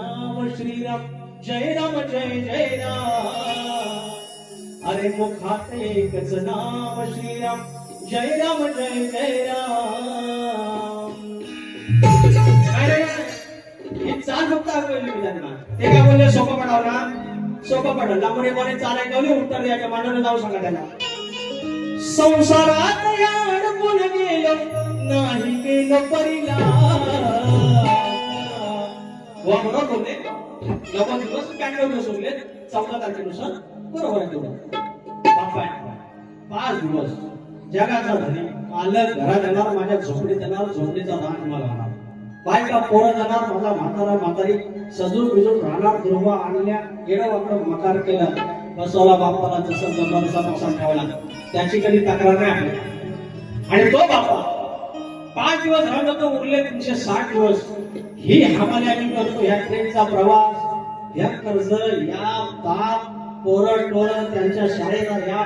नाम श्रीराम जय राम जय जय राम. अरे मुखात एकच नाम श्रीराम जय राम जय जय राम. काय रे हे चाल फक्त ऐकवली मी त्यांना. ते काय बोलले सोपं पडावं ना, सोपं पडलं. लांबडे कोणी चाल ऐकवली उत्तर द्यायच्या मांडून जाऊ सांगा त्यांना. संसारात या अडकून गेलो नाही गेलो परिला. वा बरोबर बोलले. 9 दिवस कॅन्डल बसवले 14 तारखेनुसार बरोबर आहे तेवढं. बापा 5 दिवस जगाचा धनी मालक घरात येणार, माझ्या झोपडीत येणार, झोपडीचा दान मला होणार, बायका पोरं जाणार, माझा म्हातारा म्हातारी सजून बिजून राहणार. ध्रुव आणल्या येणं वाकडं मकार केलं, बसवला बापाला जसं जबरदस्त नुकसान ठेवला, त्याची कधी तक्रार नाही आपली. आणि तो बापा 5 दिवस राहिला तर उरले 360 दिवस. ही हमाली आम्ही करतो. ह्या ट्रेनचा प्रवास, ह्या कर्ज, या ताप, पोरं टोरं त्यांच्या शाळेचा या,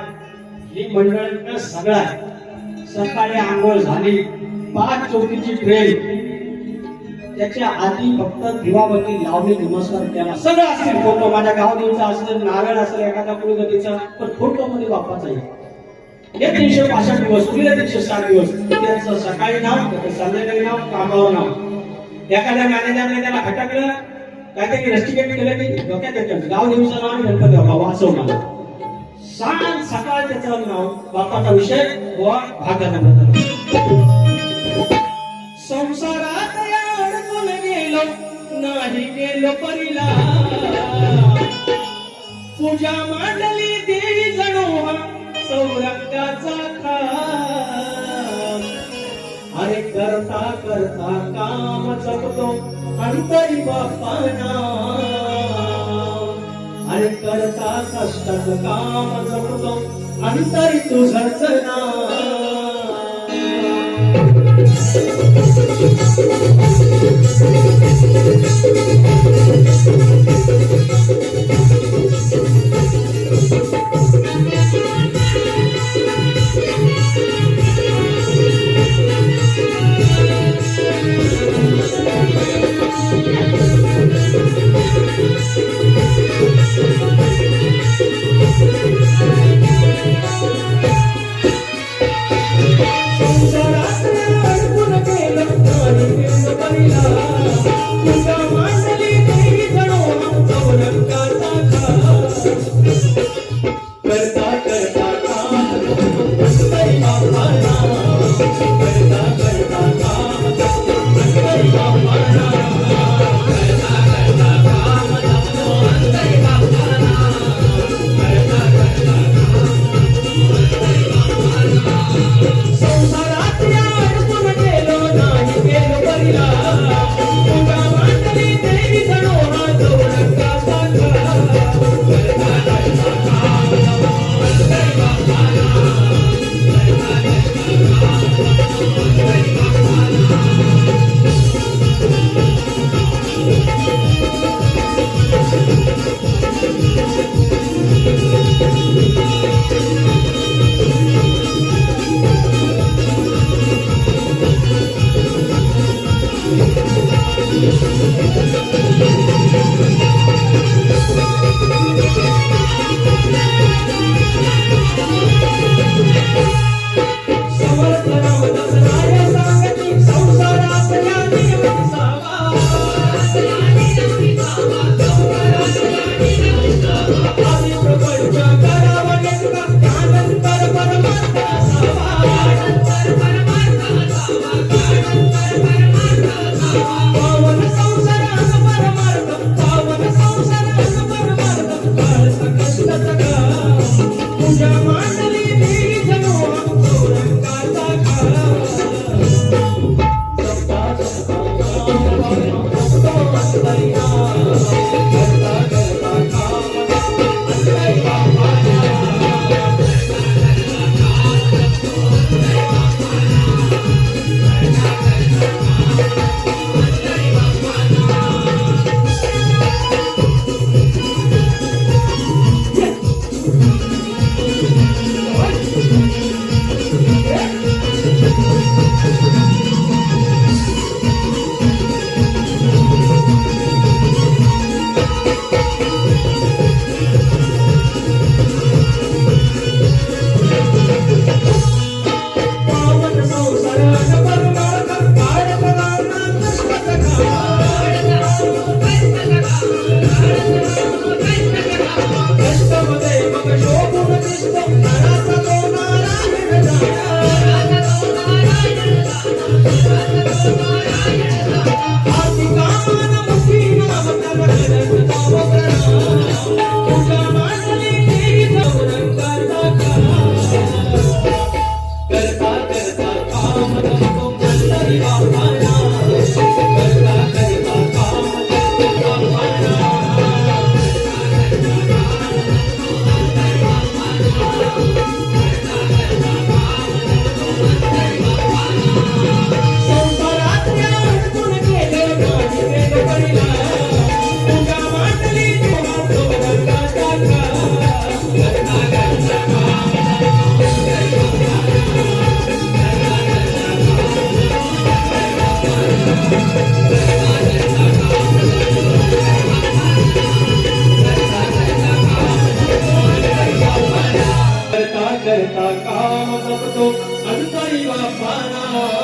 ही मंडळी सगळं आहे. सकाळी आंघोळ झाली, 5:34ची ट्रेन. त्याच्या आधी फक्त दिवाबत्ती लावली, नमस्कार केला, सगळं असेल. फोटो माझ्या गावदेवीचा असेल, नारळ असेल एखाद्या कुलगतीचा, पण फोटो मध्ये बाप्पाचा येईल. हे 365 दिवस उरले 360 दिवस. त्याचं सकाळी नाव, त्याचं संध्याकाळी नाव, कामावर नाव. एखाद्या मॅनेजरने त्याला खटकलं, काहीतरी रस्टिकेट केलं की डोक्यात येतं गावदेवीचं नाव गणपती बाप्पा वाचव मला. सांग सकाळ त्याचं नाव, बाप्पाचा विषय व भागात. संसारात अडकून गेलो नाही गेलो परिला. पूजा मांडली देवी जणू सौरंगाचा खाम. अरे करता करता काम जपतो अंतरी बाप्पाना. अरे करता कष्टाच काम जपतो अंतरी तुझंच नाम. पूजा मांडली संसारातल्या अडचण केले माझी वेदपरीला तुझ्या मांडली तुझा टाका करता करता काम जपतो अंतरी बापाना